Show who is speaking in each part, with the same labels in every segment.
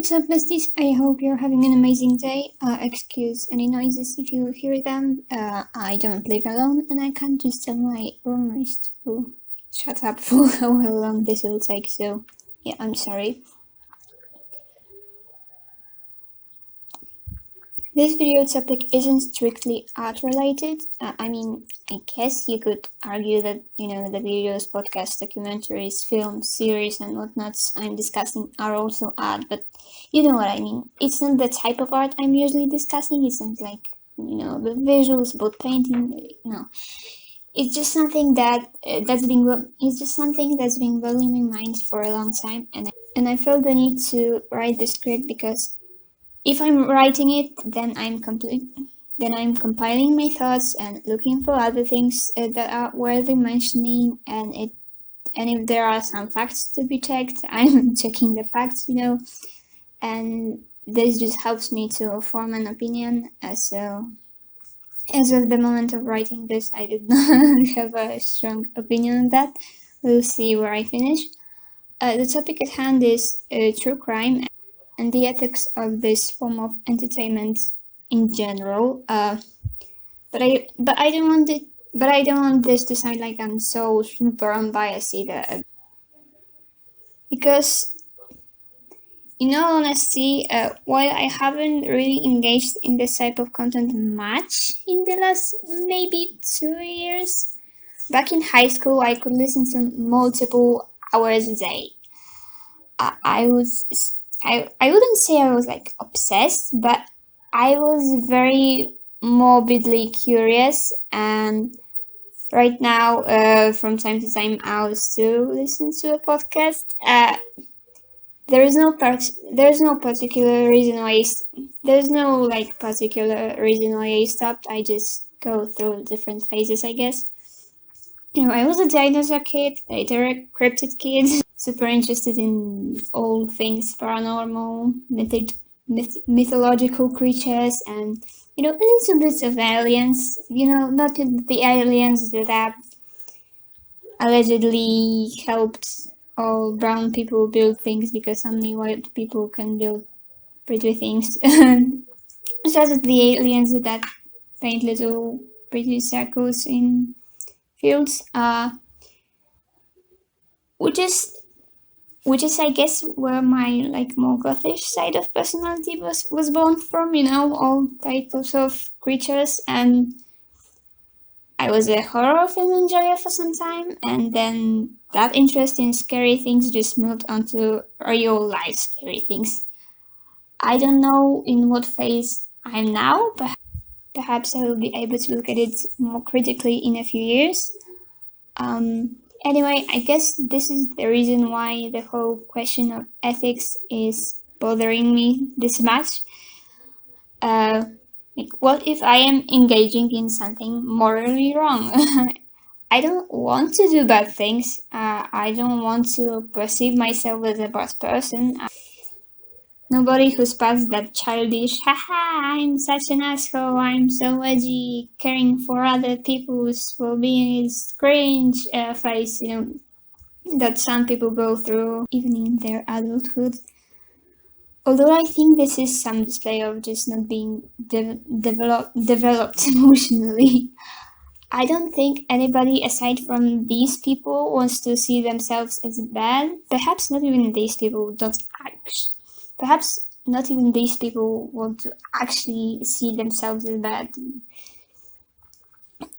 Speaker 1: What's up, besties? I hope you're having an amazing day. Excuse any noises if you hear them. I don't live alone, and I can't just tell my roommates to shut up for how long this will take, so yeah, I'm sorry. This video topic isn't strictly art related. I guess you could argue that, the videos, podcasts, documentaries, films, series, and whatnots I'm discussing are also art, but you know what I mean. It's not the type of art I'm usually discussing. It's not like, the visuals about painting. No, it's just something it's just something that's been boiling in my mind for a long time, and I felt the need to write the script because if I'm writing it, then I'm compiling my thoughts and looking for other things that are worthy mentioning, and if there are some facts to be checked, I'm checking the facts, and this just helps me to form an opinion. So as of the moment of writing this, I did not have a strong opinion on that. We'll see where I finish. The topic at hand is true crime and the ethics of this form of entertainment in general. But I don't want it. But I don't want this to sound like I'm so super unbiased either, because in all honesty, while I haven't really engaged in this type of content much in the last maybe 2 years, back in high school I could listen to multiple hours a day. I wouldn't say I was like obsessed, but I was very morbidly curious, and right now, from time to time, I'll still listen to a podcast. There's no particular reason why there's no like particular reason why I stopped. I just go through different phases, I guess. I was a dinosaur kid, later a cryptid kid, super interested in all things paranormal, mythological creatures, and a little bit of aliens. Not the aliens that have allegedly helped all brown people build things because only white people can build pretty things. Such as the aliens that paint little pretty circles in fields. Which is I guess where my like more gothish side of personality was born from, all types of creatures. And I was a horror film enjoyer for some time, and then that interest in scary things just moved onto real life scary things. I don't know in what phase I'm now, but perhaps I will be able to look at it more critically in a few years. Anyway, I guess this is the reason why the whole question of ethics is bothering me this much. What if I am engaging in something morally wrong? I don't want to do bad things. I don't want to perceive myself as a bad person. Nobody who's past that childish, haha, I'm such an asshole, I'm so edgy, caring for other people's well-being is cringe phase, that some people go through even in their adulthood. Although I think this is some display of just not being developed emotionally. I don't think anybody aside from these people wants to see themselves as bad. Perhaps not even these people want to actually see themselves as bad.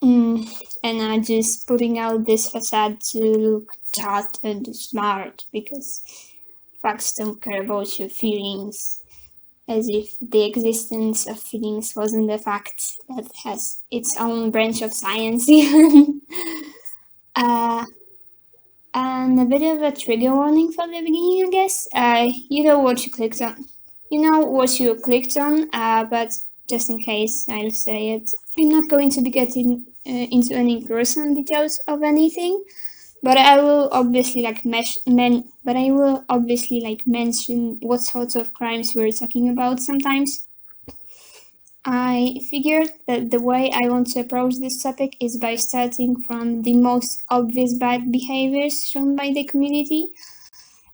Speaker 1: And are just putting out this facade to look tough and smart because facts don't care about your feelings, as if the existence of feelings wasn't a fact that has its own branch of science even. And a bit of a trigger warning from the beginning, I guess. You know what you clicked on. But just in case, I'll say it. I'm not going to be getting into any gruesome details of anything, but I will obviously mention what sorts of crimes we're talking about sometimes. I figured that the way I want to approach this topic is by starting from the most obvious bad behaviors shown by the community,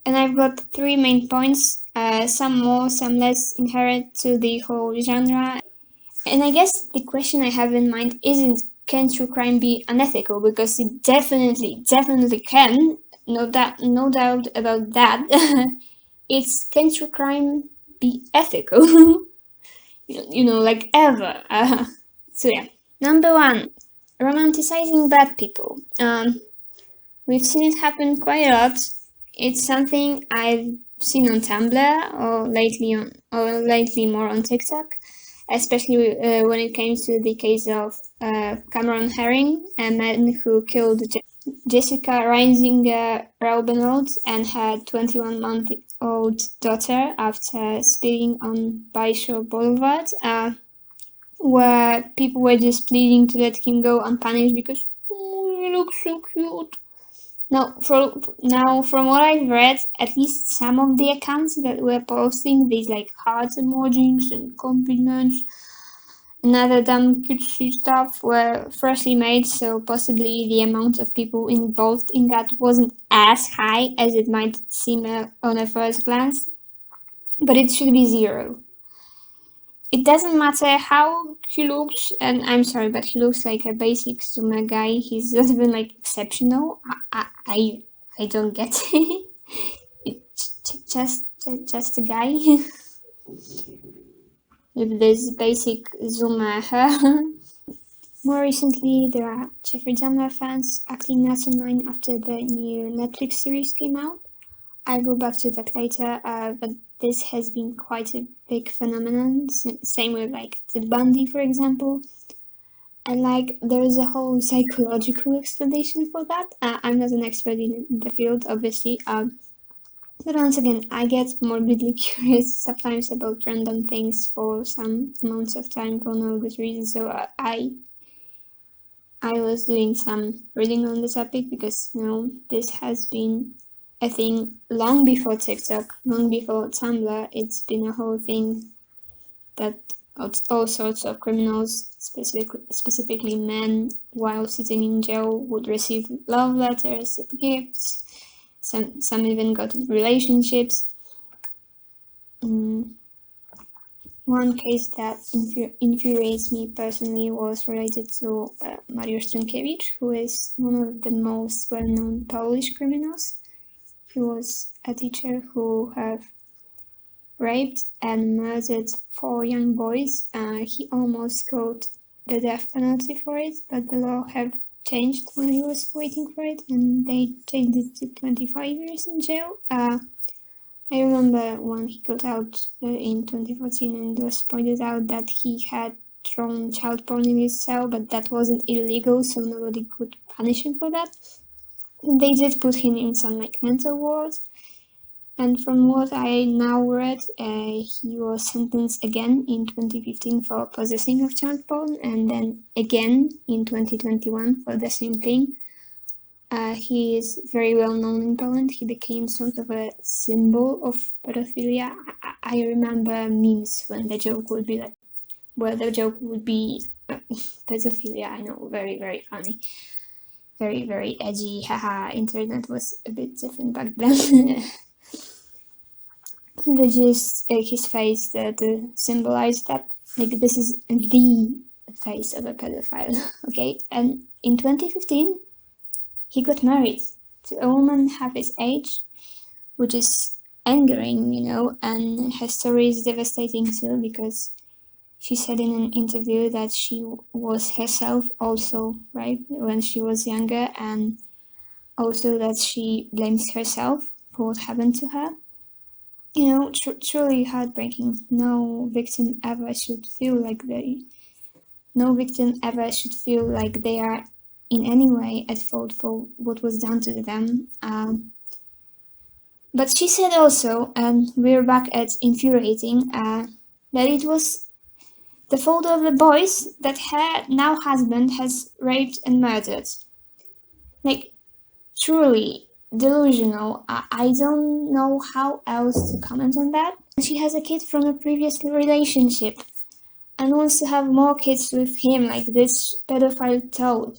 Speaker 1: And I've got three main points, some more, some less inherent to the whole genre. And I guess the question I have in mind isn't, can true crime be unethical? Because it definitely can. No doubt about that. It's, can true crime be ethical? Like ever. So yeah. Number one, romanticizing bad people. We've seen it happen quite a lot. It's something I've seen on Tumblr or lately more on TikTok, especially when it came to the case of Cameron Herring, a man who killed Jessica Reinsinger Raubenold and her 21-month-old daughter after speeding on Bayshore Boulevard, where people were just pleading to let him go unpunished because, oh, he looks so cute. Now, from what I've read, at least some of the accounts that were posting these like heart emojis and compliments and other dumb cutesy stuff were freshly made, so possibly the amount of people involved in that wasn't as high as it might seem on a first glance, but it should be zero. It doesn't matter how he looks, and I'm sorry, but he looks like a basic Sumer guy. He's not even like exceptional. I don't get it. It's just a guy with this basic Zoomer hair. More recently, there are Jeffrey Dahmer fans acting nuts online after the new Netflix series came out. I'll go back to that later, but this has been quite a big phenomenon. Same with like Ted Bundy, for example. And like there is a whole psychological explanation for that. I'm not an expert in the field, obviously. But once again, I get morbidly curious sometimes about random things for some amounts of time for no good reason. So I was doing some reading on the topic because this has been a thing long before TikTok, long before Tumblr. It's been a whole thing that all sorts of criminals, specifically men, while sitting in jail, would receive love letters and gifts. Some even got in relationships. One case that infuriates me personally was related to Mariusz Trynkiewicz, who is one of the most well-known Polish criminals. He was a teacher who have raped and murdered 4 young boys. He almost got the death penalty for it, but the law have changed when he was waiting for it, and they changed it to 25 years in jail. I remember when he got out in 2014, and it was pointed out that he had thrown child porn in his cell, but that wasn't illegal, so nobody could punish him for that. They did put him in some like mental ward, and from what I now read, he was sentenced again in 2015 for possessing of child porn, and then again in 2021 for the same thing. He is very well known in Poland. He became sort of a symbol of pedophilia. I remember memes when the joke would be like, well, the joke would be pedophilia. I know, very, very funny. Very, very edgy. Haha, internet was a bit different back then. The gist, his face that symbolized that, like, this is the face of a pedophile, okay? And in 2015, he got married to a woman half his age, which is angering, and her story is devastating too, because she said in an interview that she was herself also, right, when she was younger, and also that she blames herself for what happened to her. Truly heartbreaking. No victim ever should feel like they are in any way at fault for what was done to them. But she said also, and we're back at infuriating, that it was the fault of the boys that her now husband has raped and murdered. Like, truly delusional. I don't know how else to comment on that. She has a kid from a previous relationship and wants to have more kids with him, like this pedophile toad.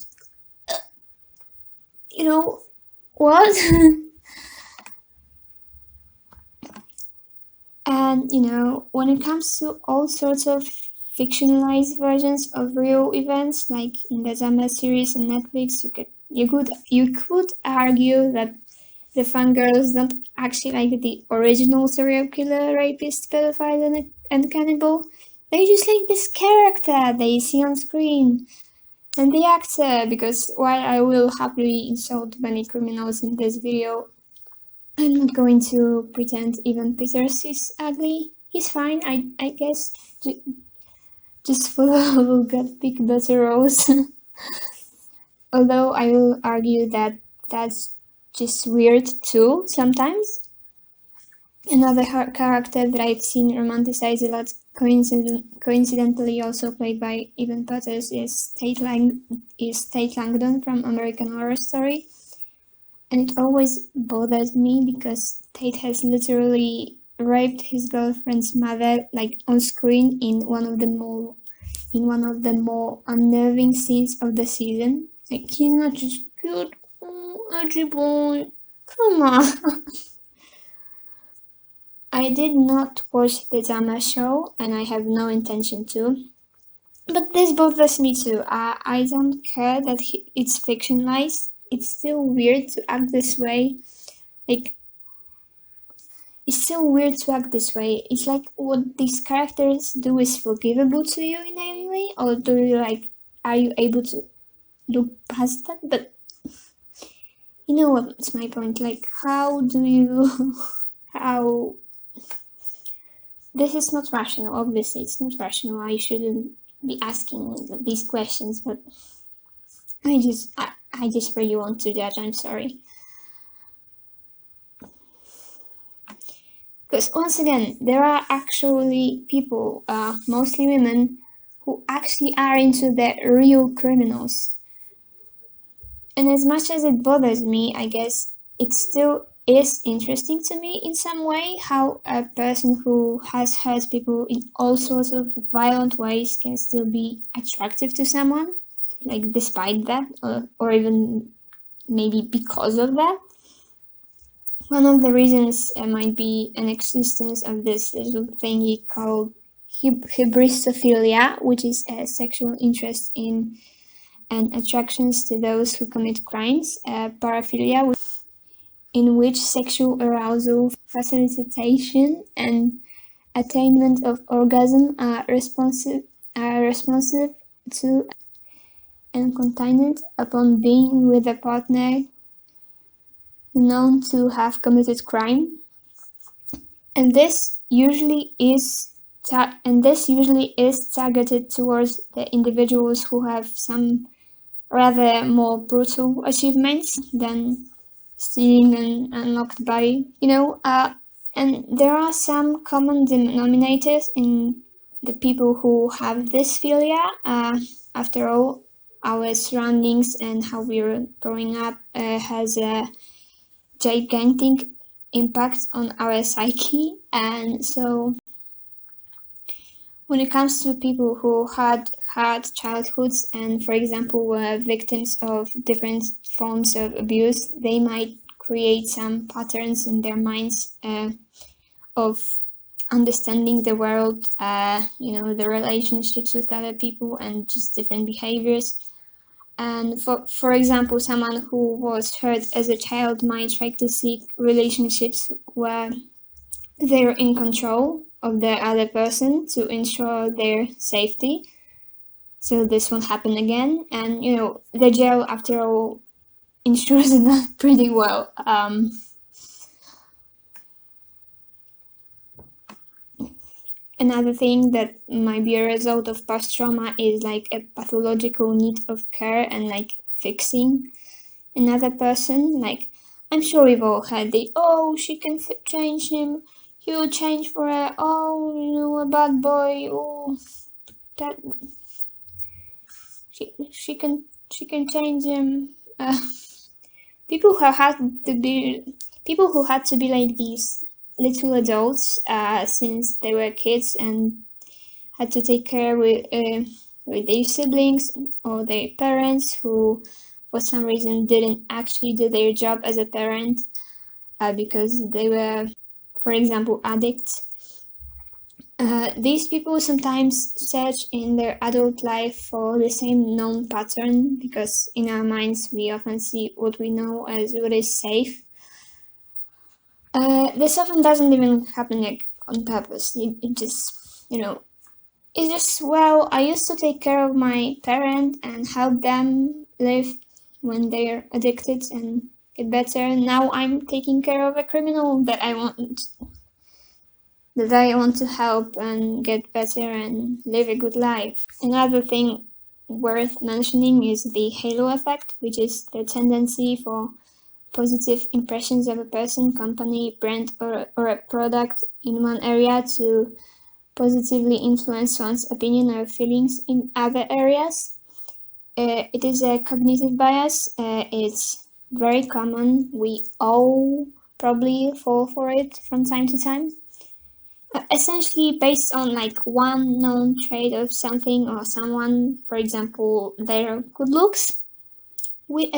Speaker 1: What? And when it comes to all sorts of fictionalized versions of real events, like in the Zama series on Netflix, you could argue that the fangirls don't actually like the original serial killer, rapist, pedophile, and cannibal. They just like this character they see on screen and the actor. Because while I will happily insult many criminals in this video, I'm not going to pretend even Peters is ugly. He's fine, I guess. Just for the will get pick better roles. Although I will argue that that's just weird too sometimes. Another character that I've seen romanticized a lot, coincidentally also played by Evan Peters, is Tate Langdon from American Horror Story. And it always bothers me because Tate has literally raped his girlfriend's mother, like on screen, in one of the more unnerving scenes of the season. Like, he's not just cute, edgy boy. Come on. I did not watch the drama show, and I have no intention to. But this bothers me too. I don't care that it's fictionalized. It's still weird to act this way. Like, it's still weird to act this way. It's like what these characters do is forgivable to you in any way, or are you able to look past that? But you know what's my point? Like, how do you, how? This is not rational. Obviously, it's not rational. I shouldn't be asking these questions, but I just really want to judge. I'm sorry. Because once again, there are actually people, mostly women, who actually are into the real criminals. And as much as it bothers me, I guess it still is interesting to me in some way how a person who has hurt people in all sorts of violent ways can still be attractive to someone, like despite that, or even maybe because of that. One of the reasons might be an existence of this little thingy called hybristophilia, which is a sexual interest in and attractions to those who commit crimes. Paraphilia, in which sexual arousal, facilitation, and attainment of orgasm are responsive to and contingent upon being with a partner known to have committed crime. And this usually is targeted towards the individuals who have some rather more brutal achievements than stealing an unlocked body, and there are some common denominators in the people who have this philia. After all, our surroundings and how we're growing up has a gigantic impact on our psyche. And so when it comes to people who had hard childhoods and, for example, were victims of different forms of abuse, they might create some patterns in their minds of understanding the world, the relationships with other people, and just different behaviors. And for example, someone who was hurt as a child might try to seek relationships where they're in control of the other person to ensure their safety, so this won't happen again. And the jail, after all, ensures that pretty well. Another thing that might be a result of past trauma is like a pathological need of care and like fixing another person. Like, I'm sure we've all had she can change him, he will change for her, a bad boy, that she can change him. People who had to be like these little adults since they were kids and had to take care with their siblings or their parents who for some reason didn't actually do their job as a parent because they were, for example, addicts. These people sometimes search in their adult life for the same known pattern because in our minds we often see what we know as what is safe. This often doesn't even happen like on purpose. It just, it's just, well, I used to take care of my parent and help them live when they're addicted and get better. Now I'm taking care of a criminal that I want to help and get better and live a good life. Another thing worth mentioning is the halo effect, which is the tendency for positive impressions of a person, company, brand, or a product in one area to positively influence one's opinion or feelings in other areas. It is a cognitive bias. It's very common. We all probably fall for it from time to time. Essentially based on like one known trait of something or someone, for example, their good looks, we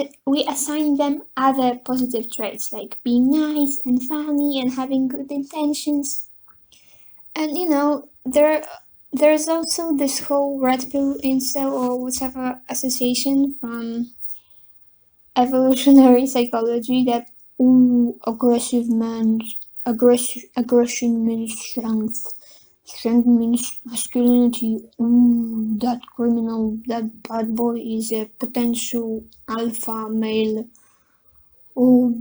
Speaker 1: assign them other positive traits like being nice and funny and having good intentions. And there's also this whole red pill incel or whatever association from evolutionary psychology that aggression means strength. Strength means masculinity. Ooh, that criminal, that bad boy is a potential alpha male. Ooh,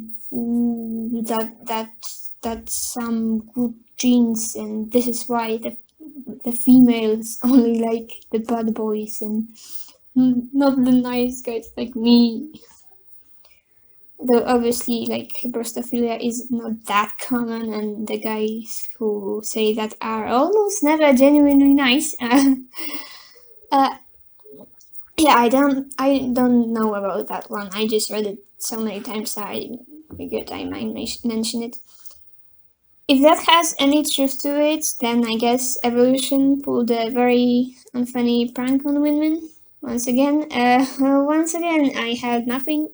Speaker 1: that's some good genes, and this is why the females only like the bad boys and not the nice guys like me. Though obviously, like hybrostophilia is not that common, and the guys who say that are almost never genuinely nice. Yeah, I don't know about that one. I just read it so many times I figured I might mention it. If that has any truth to it, then I guess evolution pulled a very unfunny prank on women. Once again, I have nothing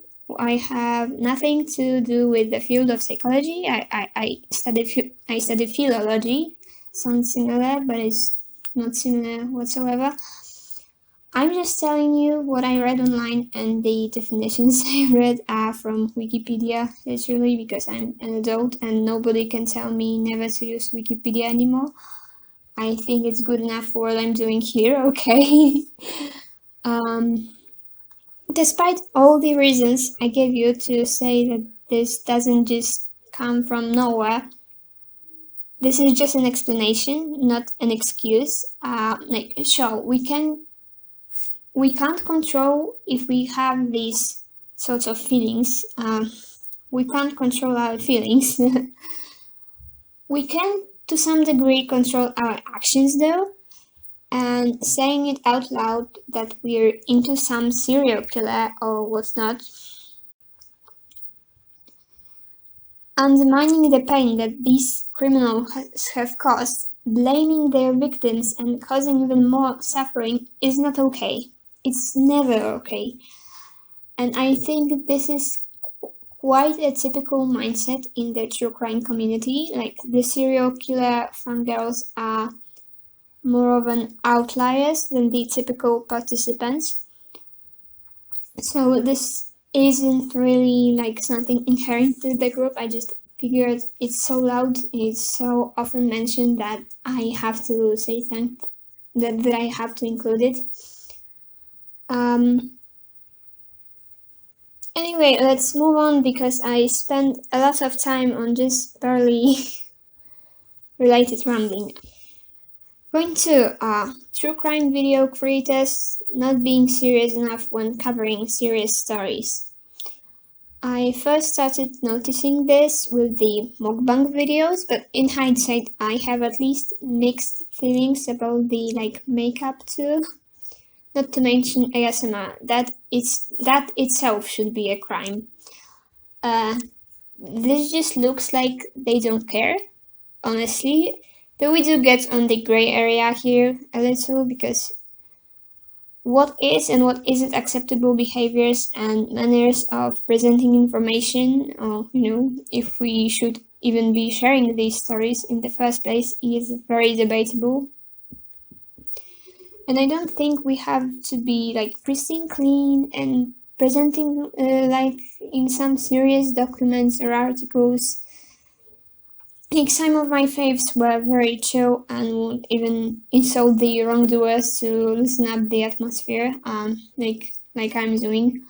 Speaker 1: to do with the field of psychology. I studied philology. Sounds similar, but it's not similar whatsoever. I'm just telling you what I read online, and the definitions I read are from Wikipedia, literally, because I'm an adult and nobody can tell me never to use Wikipedia anymore. I think it's good enough for what I'm doing here, okay? Despite all the reasons I gave you to say that this doesn't just come from nowhere, this is just an explanation, not an excuse. Sure, we can't control if we have these sorts of feelings. We can't control our feelings. We can, to some degree, control our actions, though. And saying it out loud that we're into some serial killer or whatnot, undermining the pain that these criminals have caused, blaming their victims, and causing even more suffering is not okay. It's never okay. And I think this is quite a typical mindset in the true crime community. Like the serial killer fangirls are more of an outliers than the typical participants. So this isn't really like something inherent to the group. I just figured it's so loud, it's so often mentioned that I have to say that I have to include it. Anyway, let's move on because I spent a lot of time on just barely related rambling. Going to true crime video creators not being serious enough when covering serious stories. I first started noticing this with the mukbang videos, but in hindsight, I have at least mixed feelings about the makeup too. Not to mention ASMR, that itself should be a crime. This just looks like they don't care, honestly. Though we do get on the gray area here a little because what is and what isn't acceptable behaviors and manners of presenting information, or if we should even be sharing these stories in the first place is very debatable. And I don't think we have to be like pristine clean and presenting like in some serious documents or articles. Like some of my faves were very chill and would even insult the wrongdoers to loosen up the atmosphere, like I'm doing.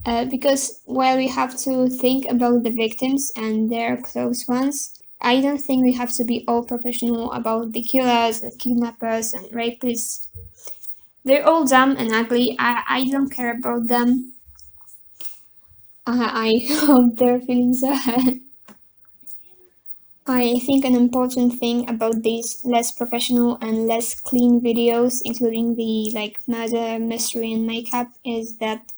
Speaker 1: Because while we have to think about the victims and their close ones, I don't think we have to be all professional about the killers, the kidnappers, and rapists. They're all dumb and ugly. I don't care about them. I hope their feelings are hurt. I think an important thing about these less professional and less clean videos, including the like murder, mystery, and makeup, is that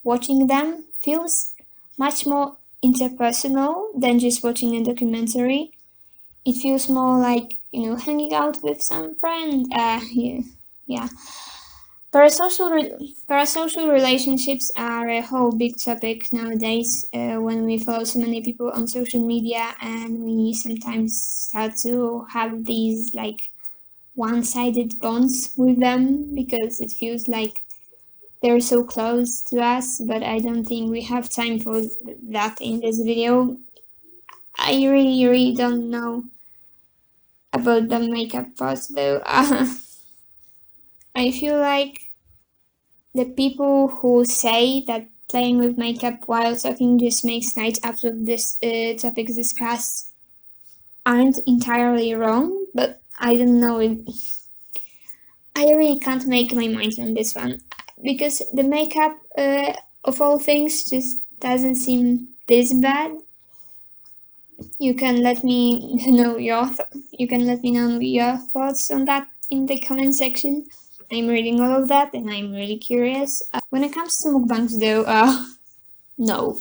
Speaker 1: watching them feels much more interpersonal than just watching a documentary. It feels more like, hanging out with some friend. Yeah. Parasocial relationships are a whole big topic nowadays when we follow so many people on social media, and we sometimes start to have these like one-sided bonds with them because it feels like they're so close to us, but I don't think we have time for that in this video. I really, really don't know about the makeup part though. I feel like the people who say that playing with makeup while talking just makes night after this topic discussed aren't entirely wrong, but I don't know. I really can't make my mind on this one because the makeup, of all things, just doesn't seem this bad. You can let me know you can let me know your thoughts on that in the comment section. I'm reading all of that and I'm really curious. When it comes to mukbangs though, no.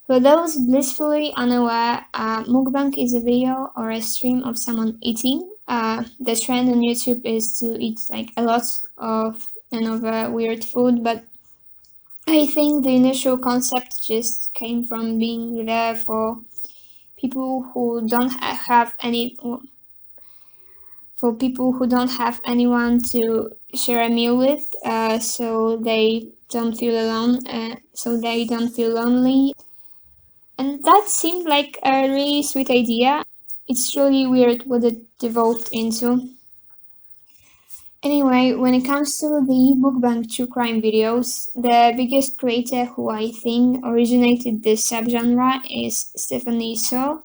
Speaker 1: For those blissfully unaware, mukbang is a video or a stream of someone eating. The trend on YouTube is to eat like a lot of another weird food, but I think the initial concept just came from being there for people who don't have any for people who don't have anyone to share a meal with, so they don't feel alone, so they don't feel lonely. And that seemed like a really sweet idea. It's really weird what it devolved into. Anyway, when it comes to the mukbang true crime videos, the biggest creator who I think originated this subgenre is Stephanie So.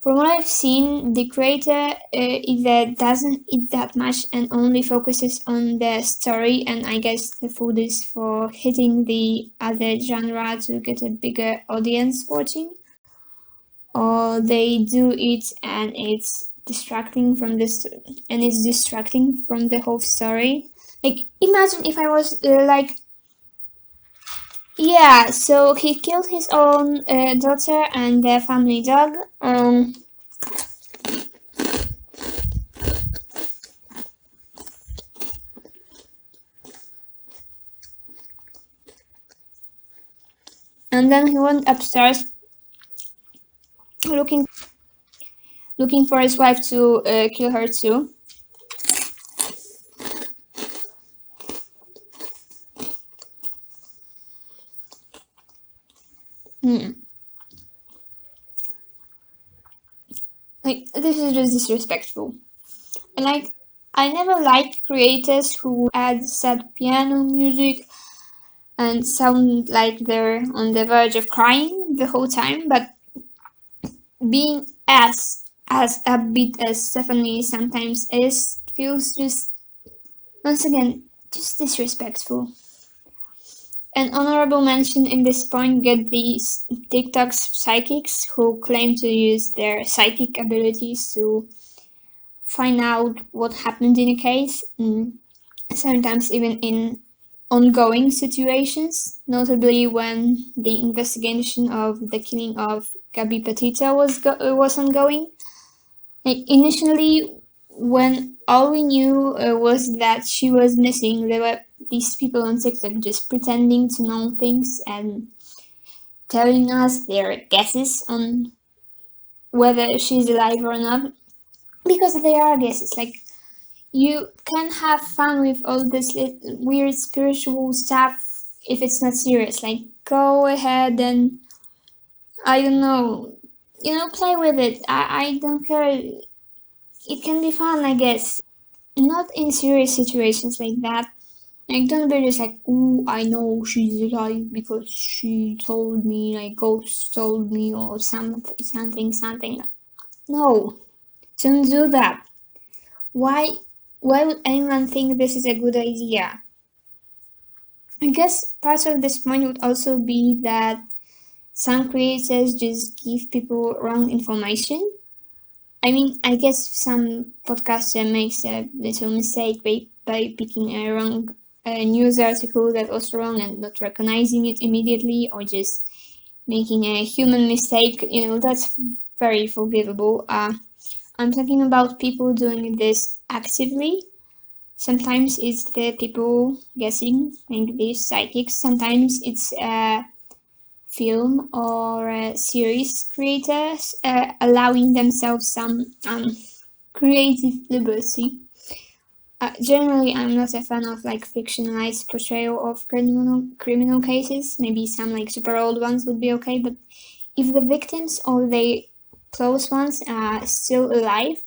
Speaker 1: From what I've seen, the creator either doesn't eat that much and only focuses on the story, and I guess the food is for hitting the other genre to get a bigger audience watching, or they do it and it's distracting from this, and it's distracting from the whole story. Like, imagine if I was yeah, so he killed his own daughter and their family dog. And then he went upstairs looking for his wife to kill her too. Like, this is just disrespectful. And like, I never liked creators who add sad piano music and sound like they're on the verge of crying the whole time, but being as upbeat as Stephanie sometimes is feels just, once again, just disrespectful. An honorable mention in this point get these TikTok's psychics who claim to use their psychic abilities to find out what happened in a case, sometimes even in ongoing situations, notably when the investigation of the killing of Gabi Petito was ongoing. Like, initially, when all we knew was that she was missing, there were these people on TikTok just pretending to know things, and telling us their guesses on whether she's alive or not, because they are guesses. Like, you can have fun with all this weird spiritual stuff if it's not serious. Like, go ahead and, I don't know, play with it. I don't care. It can be fun, I guess. Not in serious situations like that. Like, don't be just like, ooh, I know she's alive because she told me, like, ghost told me, or something. No, don't do that. Why? Why would anyone think this is a good idea? I guess part of this point would also be that some creators just give people wrong information. I mean, I guess some podcaster makes a little mistake by picking a wrong news article that was wrong and not recognizing it immediately, or just making a human mistake. That's very forgivable. I'm talking about people doing this actively. Sometimes it's the people guessing, like these psychics. Sometimes it's film or series creators allowing themselves some creative liberty. Generally, I'm not a fan of like fictionalized portrayal of criminal cases. Maybe some like super old ones would be okay, but if the victims or the close ones are still alive,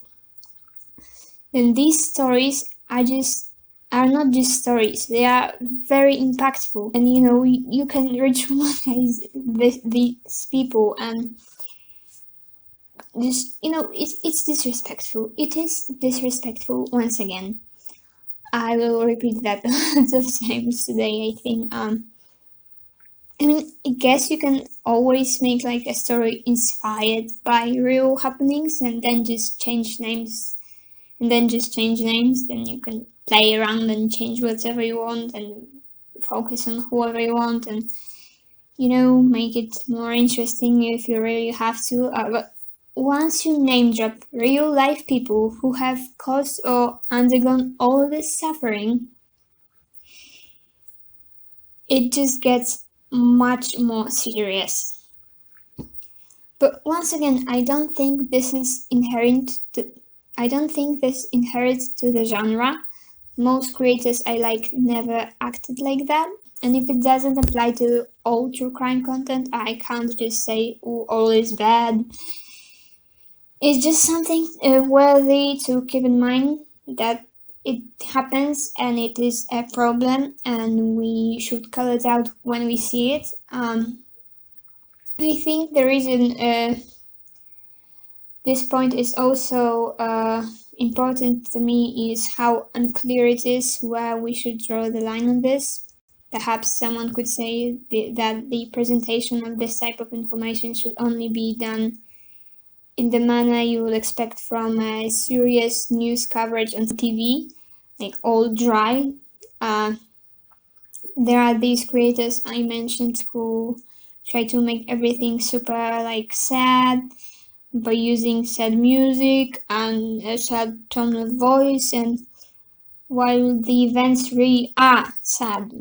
Speaker 1: then these stories are not just stories. They are very impactful, and you can ritualize these people, and just it's disrespectful. It is disrespectful once again. I will repeat that lots of times today, I think. I mean, I guess you can always make like a story inspired by real happenings and then just change names. Then you can play around and change whatever you want and focus on whoever you want and, make it more interesting if you really have to. But once you name drop real life people who have caused or undergone all this suffering, it just gets much more serious. But once again, I don't think this inherent to the genre. Most creators I like never acted like that. And if it doesn't apply to all true crime content, I can't just say, oh, all is bad. It's just something worthy to keep in mind, that it happens and it is a problem and we should call it out when we see it. I think the reason this point is also important to me is how unclear it is where we should draw the line on this. Perhaps someone could say that the presentation of this type of information should only be done in the manner you would expect from a serious news coverage on TV, like all dry. There are these creators I mentioned who try to make everything super like sad by using sad music and a sad tone of voice, and while the events really are sad,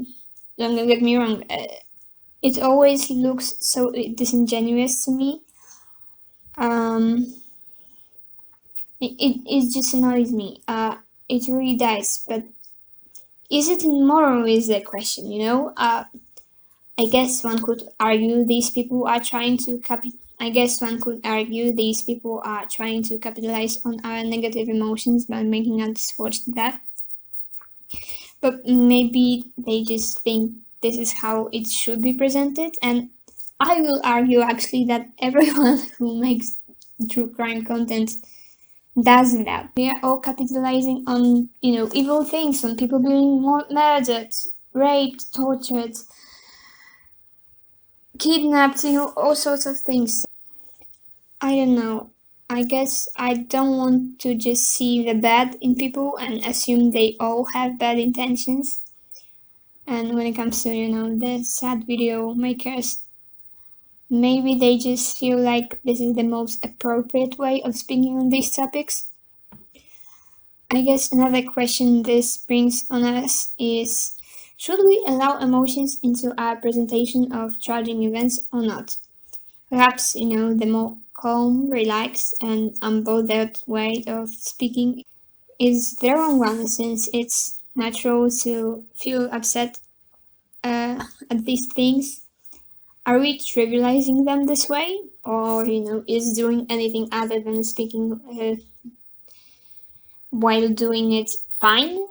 Speaker 1: don't get me wrong, it always looks so disingenuous to me. It just annoys me. It really does. But is it immoral? Is the question. I guess one could argue these people are trying to capitalize on our negative emotions by making us watch that. But maybe they just think this is how it should be presented, and I will argue actually that everyone who makes true crime content does that. We are all capitalizing on, evil things, on people being murdered, raped, tortured, kidnapped, all sorts of things. I don't know. I guess I don't want to just see the bad in people and assume they all have bad intentions. And when it comes to, the sad video makers, maybe they just feel like this is the most appropriate way of speaking on these topics. I guess another question this brings on us is, Should we allow emotions into our presentation of tragic events or not? Perhaps, the more calm, relaxed, and unbothered way of speaking is the wrong one, since it's natural to feel upset at these things. Are we trivializing them this way? Or, is doing anything other than speaking while doing it fine?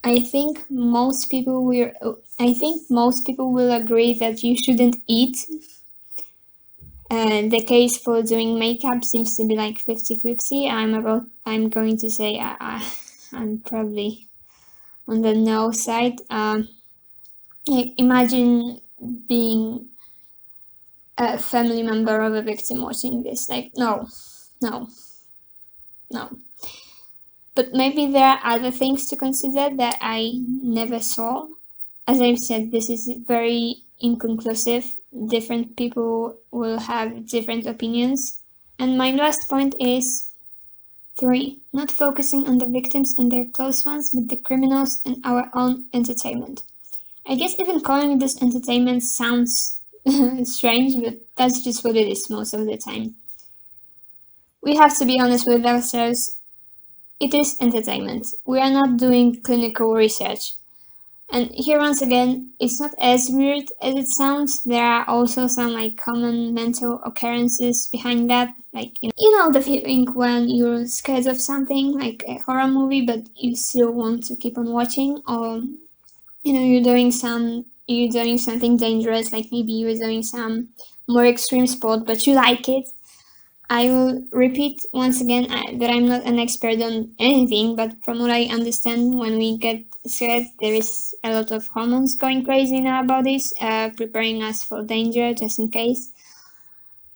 Speaker 1: I think most people will agree that you shouldn't eat. The case for doing makeup seems to be like 50-50. I'm going to say I'm probably on the no side. Imagine being a family member of a victim watching this. Like, no. But maybe there are other things to consider that I never saw. As I've said, this is very inconclusive. Different people will have different opinions. And my last point is 3. Not focusing on the victims and their close ones, but the criminals and our own entertainment. I guess even calling this entertainment sounds strange, but that's just what it is most of the time. We have to be honest with ourselves. It is entertainment. We are not doing clinical research. And here once again, it's not as weird as it sounds. There are also some common mental occurrences behind that. The feeling when you're scared of something, like a horror movie, but you still want to keep on watching, or you're doing something dangerous, like maybe you're doing some more extreme sport, but you like it. I will repeat once again that I'm not an expert on anything, but from what I understand, when we get scared, there is a lot of hormones going crazy in our bodies, preparing us for danger just in case.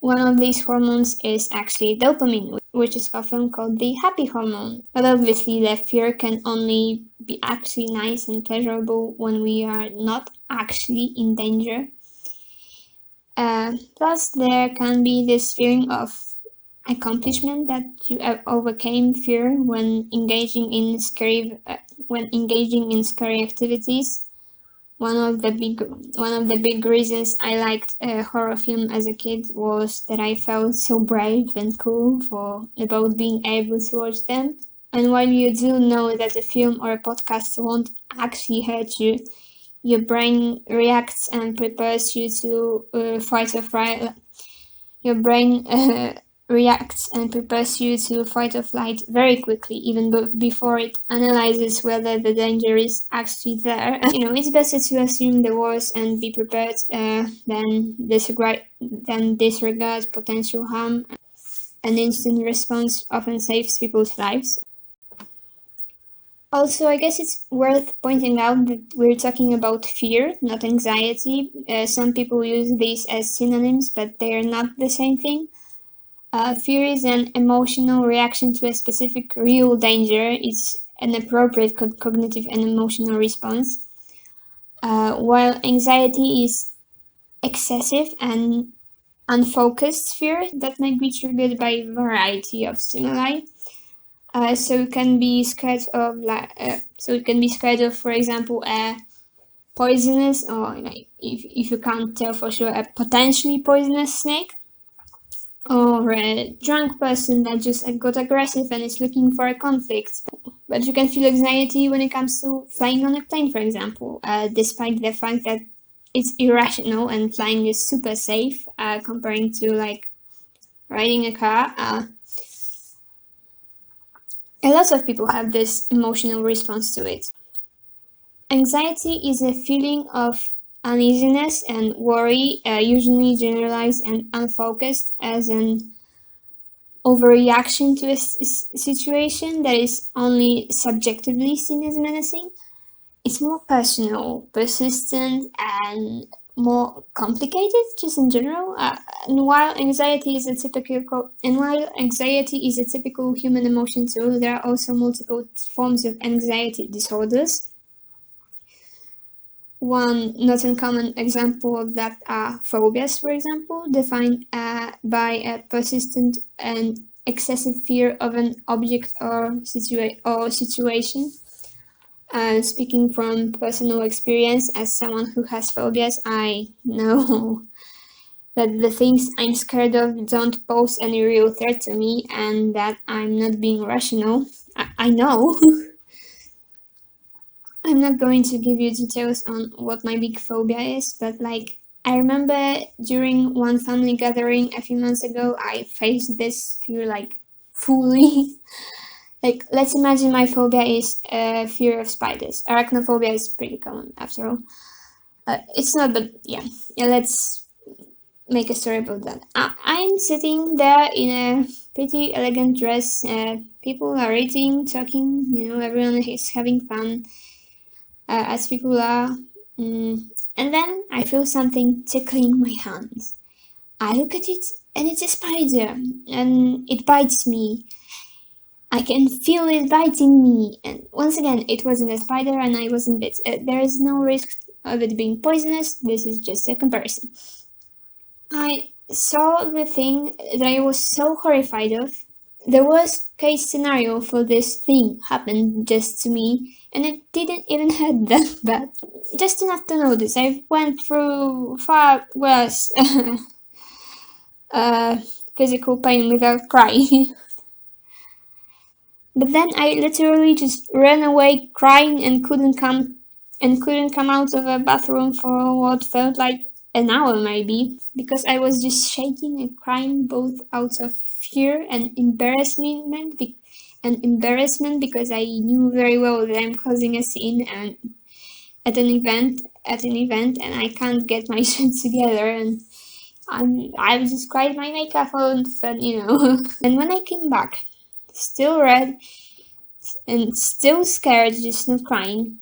Speaker 1: One of these hormones is actually dopamine, which is often called the happy hormone. But obviously, the fear can only be actually nice and pleasurable when we are not actually in danger. Plus, there can be this feeling of accomplishment that you overcame fear when engaging in scary activities. One of the big reasons I liked a horror film as a kid was that I felt so brave and cool about being able to watch them. And while you do know that a film or a podcast won't actually hurt you, your brain reacts and prepares you to fight or flight. Your brain reacts and prepares you to fight or flight very quickly, even before it analyzes whether the danger is actually there. It's better to assume the worst and be prepared than disregard potential harm. An instant response often saves people's lives. Also, I guess it's worth pointing out that we're talking about fear, not anxiety. Some people use these as synonyms, but they are not the same thing. Fear is an emotional reaction to a specific real danger. It's an appropriate cognitive and emotional response. While anxiety is excessive and unfocused fear that may be triggered by a variety of stimuli. So it can be scared of, for example, a poisonous, or if you can't tell for sure, a potentially poisonous snake, or a drunk person that just got aggressive and is looking for a conflict. But you can feel anxiety when it comes to flying on a plane, for example, despite the fact that it's irrational and flying is super safe, comparing to riding a car. A lot of people have this emotional response to it. Anxiety is a feeling of uneasiness and worry, usually generalized and unfocused as an overreaction to a situation that is only subjectively seen as menacing. It's more personal, persistent, and more complicated just in general. And while anxiety is a typical human emotion too, there are also multiple forms of anxiety disorders. One not uncommon example of that are phobias, for example, defined by a persistent and excessive fear of an object or situation. Speaking from personal experience, as someone who has phobias, I know that the things I'm scared of don't pose any real threat to me and that I'm not being rational. I know. I'm not going to give you details on what my big phobia is, but like, I remember during one family gathering a few months ago, I faced this fear like fully. Like, let's imagine my phobia is fear of spiders. Arachnophobia is pretty common after all. It's not, but yeah. Yeah, let's make a story about that. I'm sitting there in a pretty elegant dress. People are eating, talking, everyone is having fun, as people are. And then I feel something tickling my hands. I look at it, and it's a spider, and it bites me. I can feel it biting me. And once again, it wasn't a spider, and I wasn't bit. There is no risk of it being poisonous. This is just a comparison. I saw the thing that I was so horrified of. The worst case scenario for this thing happened just to me, and it didn't even hurt that bad. Just enough to notice. I went through far worse physical pain without crying. But then I literally just ran away crying and couldn't come out of a bathroom for what felt like an hour maybe, because I was just shaking and crying both out of fear and embarrassment because I knew very well that I'm causing a scene and at an event and I can't get my shit together, and I've just cried my makeup on and and when I came back, still red and still scared, just not crying,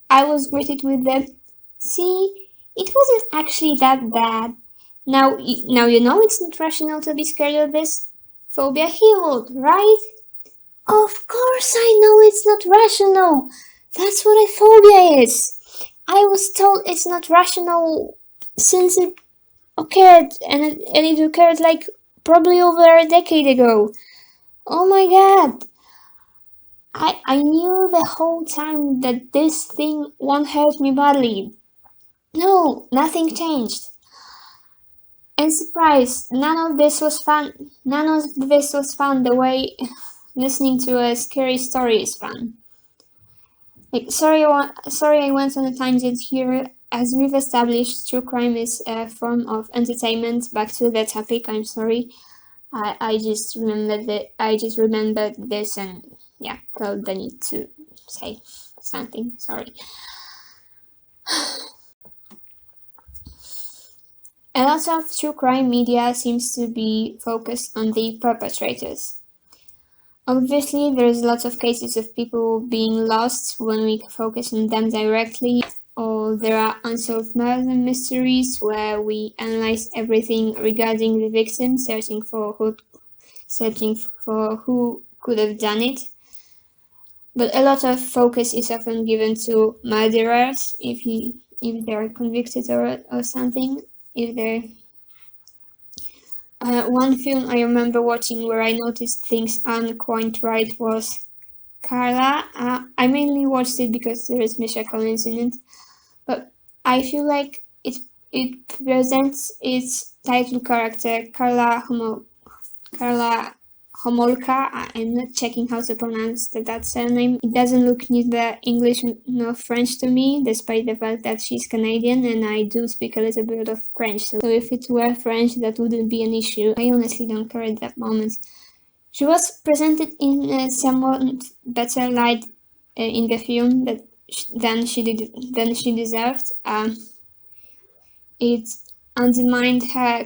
Speaker 1: I was greeted with the, "See, it wasn't actually that bad. Now you know it's not rational to be scared of this. Phobia healed, right?" Of course I know it's not rational. That's what a phobia is. I was told it's not rational since it occurred, and it occurred like probably over a decade ago. Oh my god. I knew the whole time that this thing won't hurt me badly. No, nothing changed. And surprise, none of this was fun. None of this was fun the way listening to a scary story is fun. Like, sorry I went on a tangent here. As we've established, true crime is a form of entertainment. Back to the topic, I'm sorry. I just remembered this and yeah, felt the need to say something. Sorry. A lot of true crime media seems to be focused on the perpetrators. Obviously, there's lots of cases of people being lost when we focus on them directly, or there are unsolved murder mysteries where we analyze everything regarding the victim, searching for who could have done it. But a lot of focus is often given to murderers if they're convicted or something. If they're one film I remember watching where I noticed things aren't quite right was Carla. I mainly watched it because there is Misha Collins in it, but I feel like it presents its title character Carla Homolka. I'm not checking how to pronounce that surname. It doesn't look neither English nor French to me, despite the fact that she's Canadian and I do speak a little bit of French. So if it were French, that wouldn't be an issue. I honestly don't care at that moment. She was presented in a somewhat better light in the film than she deserved. It undermined her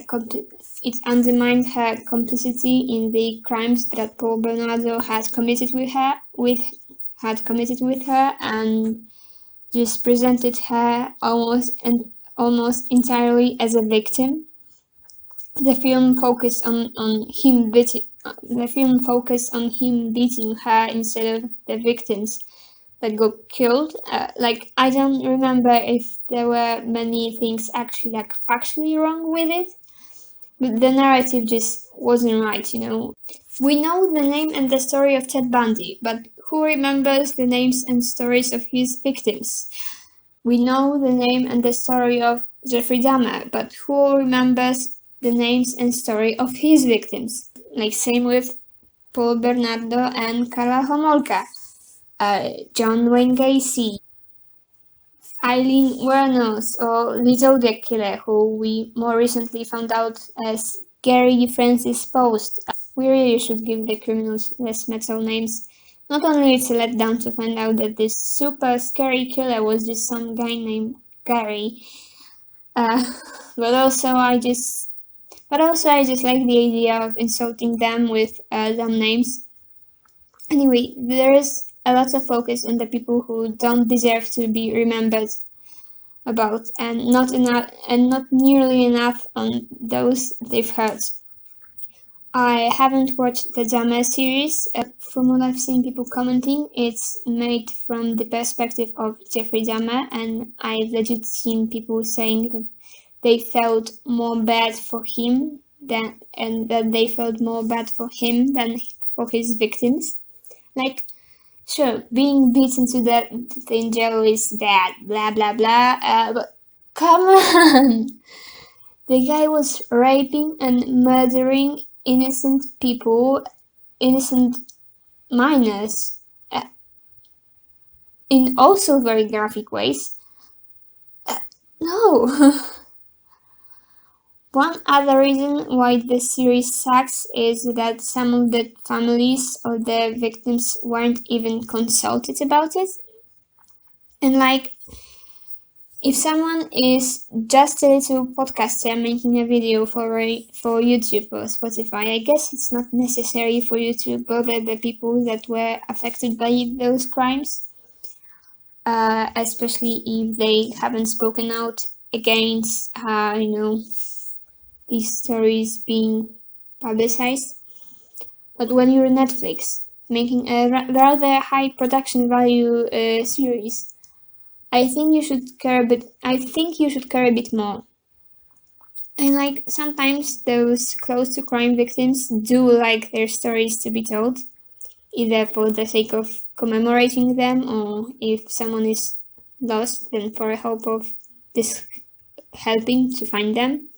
Speaker 1: complicity in the crimes that Paul Bernardo had committed with her, and just presented her almost entirely as a victim. The film focused on him beating her instead of the victims that got killed. I don't remember if there were many things actually factually wrong with it, but the narrative just wasn't right. We know the name and the story of Ted Bundy, but who remembers the names and stories of his victims? We know the name and the story of Jeffrey Dahmer, but who remembers the names and story of his victims? Like same with Paul Bernardo and Karla Homolka, John Wayne Gacy, Eileen Wuornos, or the Zodiac Killer, who we more recently found out as Gary Francis Post. We really should give the criminals less metal names. Not only it's a letdown to find out that this super scary killer was just some guy named Gary, but also I just like the idea of insulting them with dumb names. Anyway, there's a lot of focus on the people who don't deserve to be remembered about, and not nearly enough on those they've hurt. I haven't watched the Dahmer series. From what I've seen people commenting, it's made from the perspective of Jeffrey Dahmer, and I've legit seen people saying that they felt more bad for him than for his victims. Like, sure, being beaten to death in jail is bad, blah blah blah. But come on, the guy was raping and murdering innocent people, innocent minors, in also very graphic ways. No. One other reason why the series sucks is that some of the families of the victims weren't even consulted about it. And like, if someone is just a little podcaster making a video for YouTube or Spotify, I guess it's not necessary for you to bother the people that were affected by those crimes, especially if they haven't spoken out against, these stories being publicized. But when you're Netflix making a rather high production value series, I think you should care a bit. I think you should care a bit more. And like sometimes those close to crime victims do like their stories to be told, either for the sake of commemorating them, or if someone is lost, then for a hope of this helping to find them.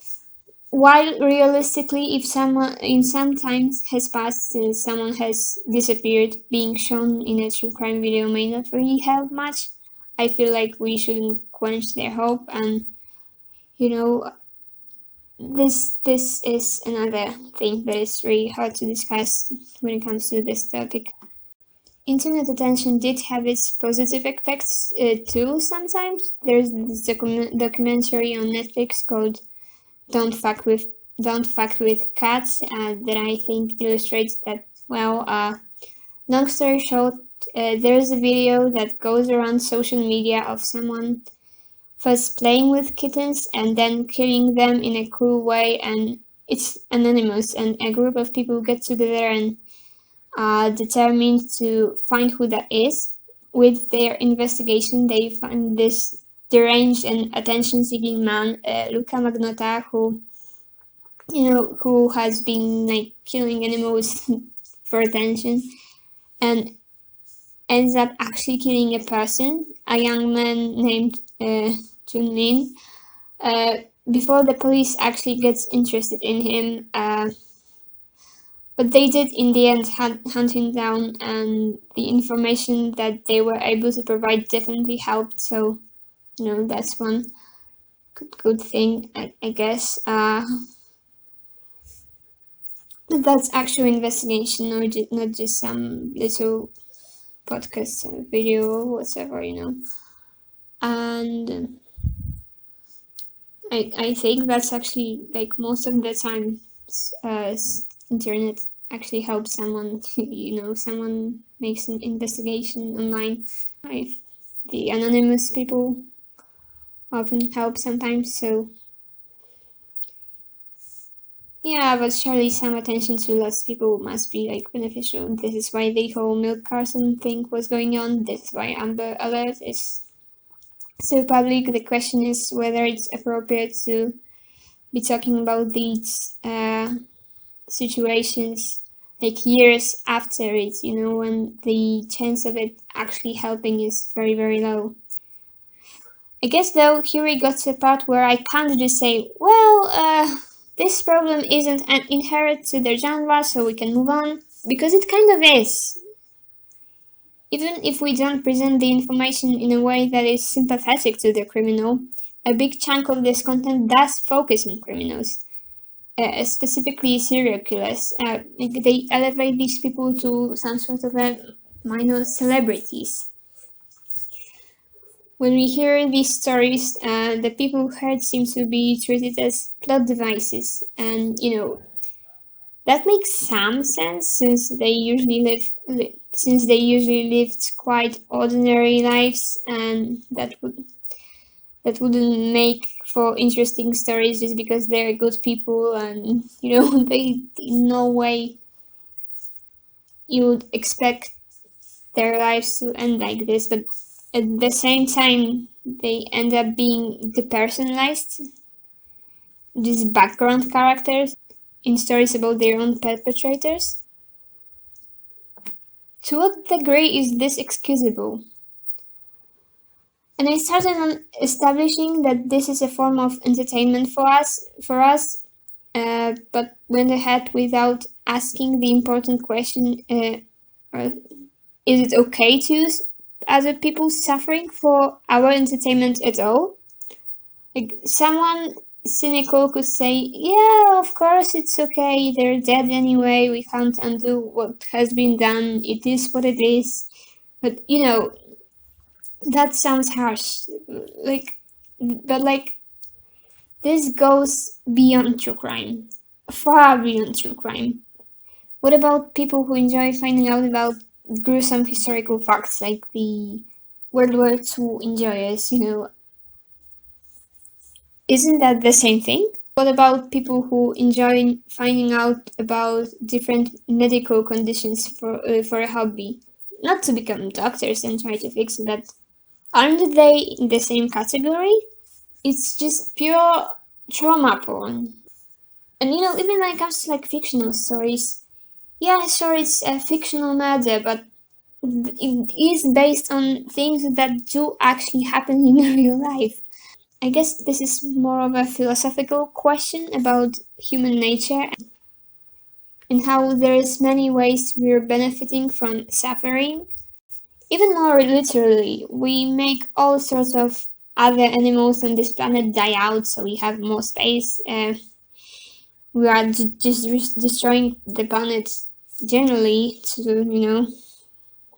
Speaker 1: While realistically, if someone in some time has passed since someone has disappeared, being shown in a true crime video may not really help much. I feel like we shouldn't quench their hope, and this is another thing that is really hard to discuss when it comes to this topic. Internet attention did have its positive effects too. Sometimes there's this documentary on Netflix called "Don't Fuck with Cats" that I think illustrates that well. Long story short, there's a video that goes around social media of someone first playing with kittens and then killing them in a cruel way, and it's anonymous, and a group of people get together and determined to find who that is. With their investigation, they find this deranged and attention-seeking man, Luca Magnotta, who has been like killing animals for attention, and ends up actually killing a person, a young man named Jun Lin, before the police actually gets interested in him. But they did in the end hunt him down, and the information that they were able to provide definitely helped. So, that's one good thing, I guess. That's actual investigation, not just some little podcast video or whatever, And I think that's actually like most of the time, internet actually helps someone. Someone makes an investigation online. The anonymous people often help sometimes. So yeah, but surely some attention to lost people must be like beneficial. This is why the whole Milk Carson thing was going on. This is why Amber Alert is so public. The question is whether it's appropriate to be talking about these situations like years after it, when the chance of it actually helping is very, very low. I guess though, here we got to a part where I can't just say, well, this problem isn't inherent to the genre, so we can move on, because it kind of is. Even if we don't present the information in a way that is sympathetic to the criminal, a big chunk of this content does focus on criminals, specifically serial killers. They elevate these people to some sort of a minor celebrities. When we hear these stories, the people heard seem to be treated as plot devices, and that makes some sense since they usually lived quite ordinary lives, and that wouldn't make for interesting stories just because they're good people, and they in no way you would expect their lives to end like this, but at the same time they end up being depersonalized, these background characters in stories about their own perpetrators. To what degree is this excusable? And I started on establishing that this is a form of entertainment for us, but went ahead without asking the important question: is it okay to use other people's suffering for our entertainment at all? Like someone cynical could say, "Yeah, of course it's okay. They're dead anyway. We can't undo what has been done. It is what it is." But that sounds harsh. But this goes beyond true crime, far beyond true crime. What about people who enjoy finding out about gruesome historical facts, like the World War II enjoyers? Isn't that the same thing? What about people who enjoy finding out about different medical conditions for a hobby? Not to become doctors and try to fix it, but aren't they in the same category? It's just pure trauma porn. And even when it comes to like fictional stories, yeah, sure, it's a fictional murder, but it is based on things that do actually happen in real life. I guess this is more of a philosophical question about human nature and how there's many ways we're benefiting from suffering. Even more literally, we make all sorts of other animals on this planet die out so we have more space. We are just destroying the planet generally to,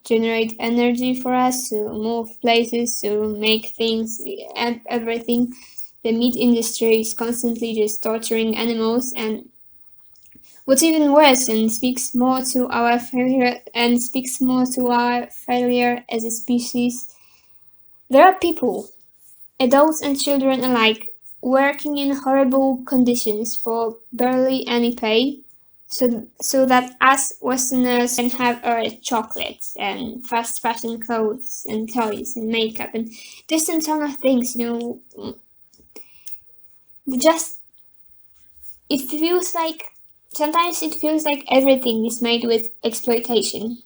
Speaker 1: generate energy for us, to move places, to make things, and everything. The meat industry is constantly just torturing animals, and what's even worse and speaks more to our failure as a species, there are people, adults and children alike, working in horrible conditions for barely any pay, so that us Westerners can have our chocolates and fast fashion clothes and toys and makeup and distant ton of things, just sometimes it feels like everything is made with exploitation.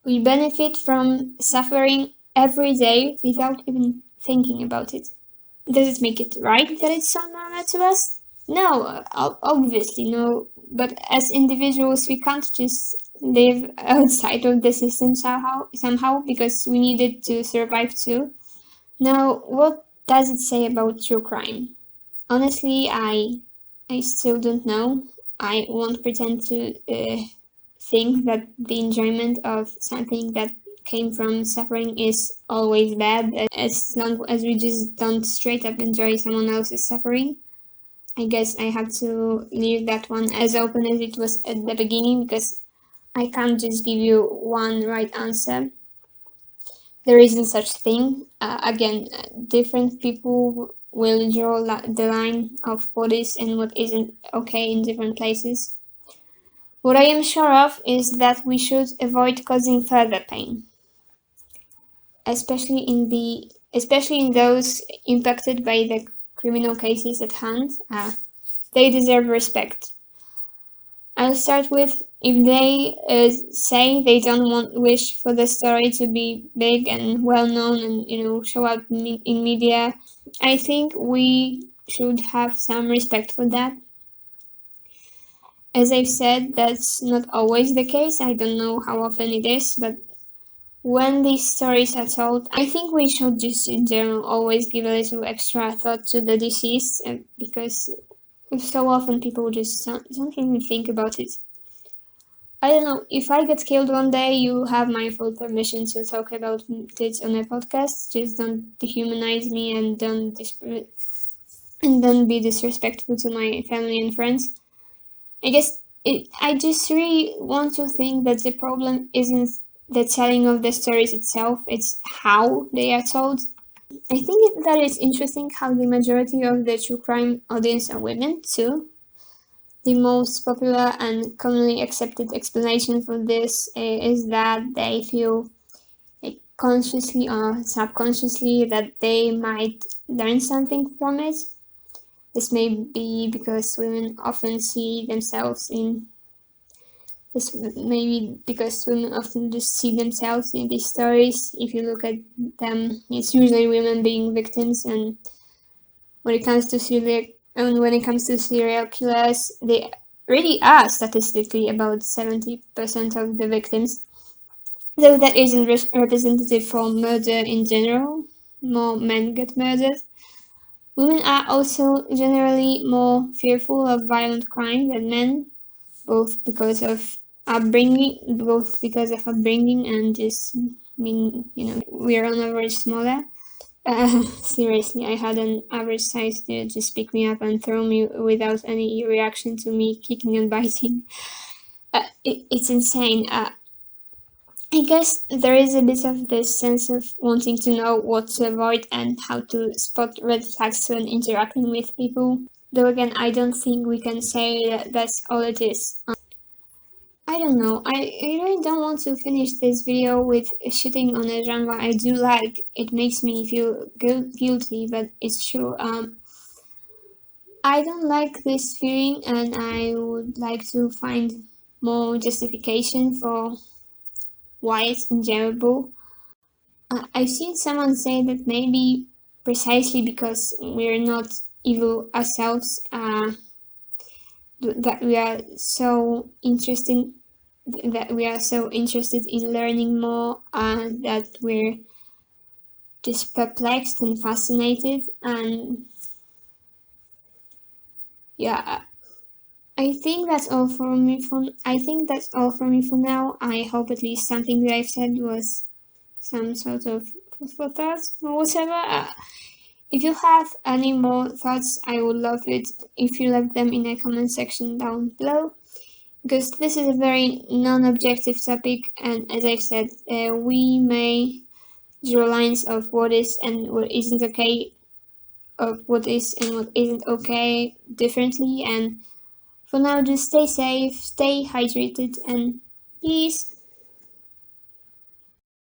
Speaker 1: We benefit from suffering every day without even thinking about it. Does it make it right that it's so normal to us? No, obviously no. But as individuals, we can't just live outside of the system somehow because we need it to survive too. Now, what does it say about true crime? Honestly, I still don't know. I won't pretend to think that the enjoyment of something that came from suffering is always bad, as long as we just don't straight up enjoy someone else's suffering. I guess I have to leave that one as open as it was at the beginning, because I can't just give you one right answer. There isn't such thing. Again, different people will draw the line of what is and what isn't okay in different places. What I am sure of is that we should avoid causing further pain, especially in those impacted by the criminal cases at hand. They deserve respect. I'll start with if they say they don't wish for the story to be big and well known and show up in media, I think we should have some respect for that. As I've said, that's not always the case. I don't know how often it is, but when these stories are told, I think we should just in general always give a little extra thought to the deceased, because so often people just don't even think about it. I don't know, if I get killed one day, you have my full permission to talk about it on a podcast. Just don't dehumanize me and don't be disrespectful to my family and friends. I guess I just really want to think that the problem isn't the telling of the stories itself, it's how they are told. I think that it's interesting how the majority of the true crime audience are women, too. The most popular and commonly accepted explanation for this is that they feel consciously or subconsciously that they might learn something from it. This may be because women often see themselves in this maybe because women often just see themselves in these stories. If you look at them, it's usually women being victims, and when it comes to serial killers, they really are statistically about 70% of the victims. Though that isn't representative for murder in general, more men get murdered. Women are also generally more fearful of violent crime than men, both because of upbringing and just we are on average smaller. Seriously, I had an average size dude just pick me up and throw me without any reaction to me kicking and biting. It's insane. I guess there is a bit of this sense of wanting to know what to avoid and how to spot red flags when interacting with people. Though again, I don't think we can say that that's all it is. I don't know. I really don't want to finish this video with shitting on a genre I do like. It makes me feel guilty, but it's true. I don't like this feeling, and I would like to find more justification for why it's enjoyable. I've seen someone say that maybe precisely because we're not evil ourselves, that we are so interested in learning more, that we're just perplexed and fascinated. And yeah, I think that's all for me for now. I hope at least something that I've said was some sort of food for thought or whatever. If you have any more thoughts, I would love it if you left them in the comment section down below, because this is a very non-objective topic, and as I've said, we may draw lines of what is and what isn't okay, of what is and what isn't okay differently, and for now just stay safe, stay hydrated, and peace.